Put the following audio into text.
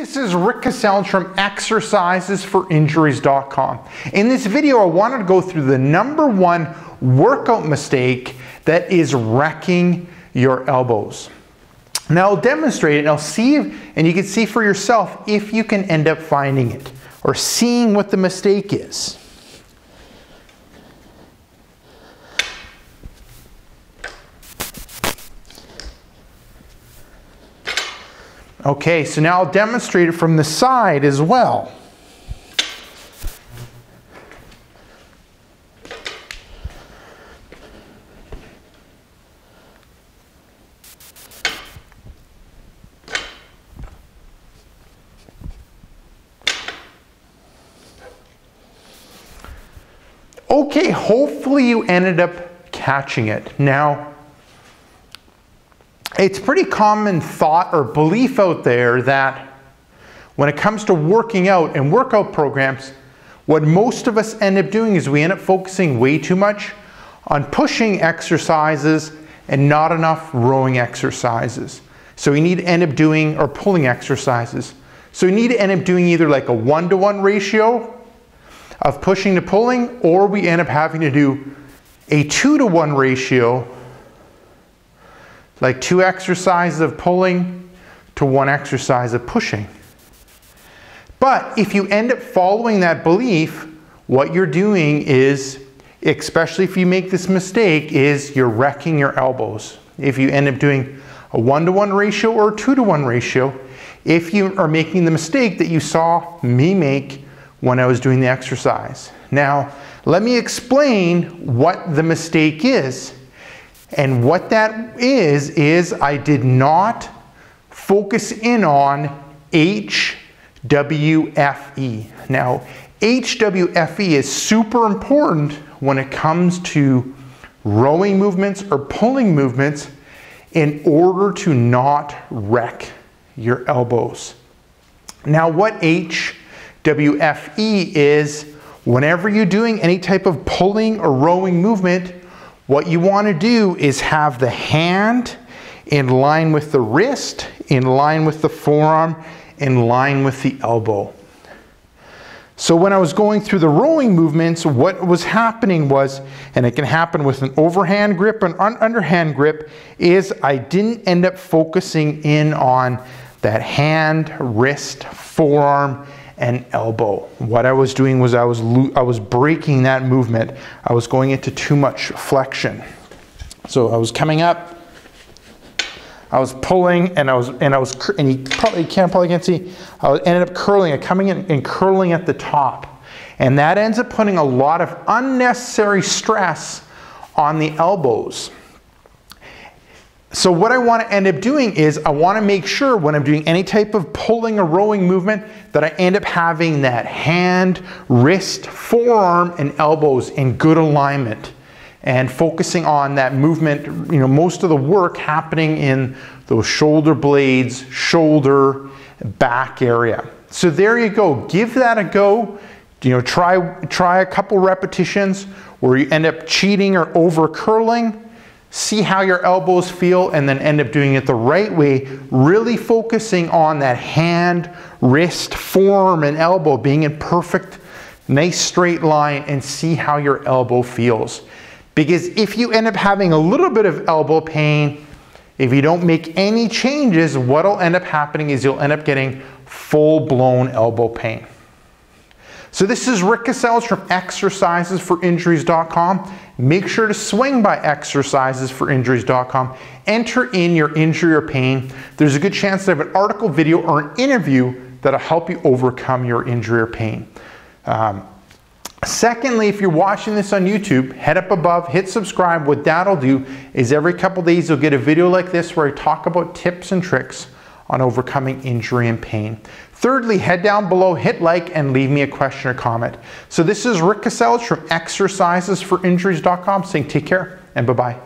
This is Rick Kaselj from exercisesforinjuries.com. In this video, I wanted to go through the #1 workout mistake that is wrecking your elbows. Now I'll demonstrate it and I'll see and you can see for yourself if you can end up finding it or seeing what the mistake is. Okay, so now I'll demonstrate it from the side as well. Okay, hopefully you ended up catching it. Now, it's pretty common thought or belief out there that when it comes to working out and workout programs, what most of us end up doing is we end up focusing way too much on pushing exercises and not enough rowing exercises. So we need to end up doing, or pulling exercises. So we need to end up doing either like a 1-to-1 ratio of pushing to pulling, or we end up having to do a 2-to-1 ratio, like 2 exercises of pulling to 1 exercise of pushing. But if you end up following that belief, what you're doing is, especially if you make this mistake, is you're wrecking your elbows. If you end up doing a 1-to-1 ratio or a 2-to-1 ratio, if you are making the mistake that you saw me make when I was doing the exercise. Now, let me explain what the mistake is. And what that is I did not focus in on HWFE. Now, HWFE is super important when it comes to rowing movements or pulling movements in order to not wreck your elbows. Now, what HWFE is, whenever you're doing any type of pulling or rowing movement, what you want to do is have the hand in line with the wrist, in line with the forearm, in line with the elbow. So when I was going through the rowing movements, what was happening was, and it can happen with an overhand grip and underhand grip, is I didn't end up focusing in on that hand, wrist, forearm, and elbow. What I was doing was I was breaking that movement. I was going into too much flexion. So I was coming up, I was pulling, and you probably can't see, I ended up curling, coming in and curling at the top. And that ends up putting a lot of unnecessary stress on the elbows. So what I want to end up doing is I want to make sure when I'm doing any type of pulling or rowing movement that I end up having that hand, wrist, forearm, and elbows in good alignment and focusing on that movement, most of the work happening in those shoulder blades, shoulder, back area. So there you go. Give that a go. Try a couple repetitions where you end up cheating or over curling. See how your elbows feel and then end up doing it the right way, really focusing on that hand, wrist, forearm, and elbow being in perfect, nice straight line, and see how your elbow feels. Because if you end up having a little bit of elbow pain, if you don't make any changes, what'll end up happening is you'll end up getting full-blown elbow pain. So this is Rick Kaselj from exercisesforinjuries.com. Make sure to swing by exercisesforinjuries.com. Enter in your injury or pain. There's a good chance to have an article, video, or an interview that'll help you overcome your injury or pain. Secondly, if you're watching this on YouTube, head up above, hit subscribe. What that'll do is every couple days you'll get a video like this where I talk about tips and tricks on overcoming injury and pain. Thirdly, head down below, hit like, and leave me a question or comment. So this is Rick Kaselj from exercisesforinjuries.com saying take care and bye-bye.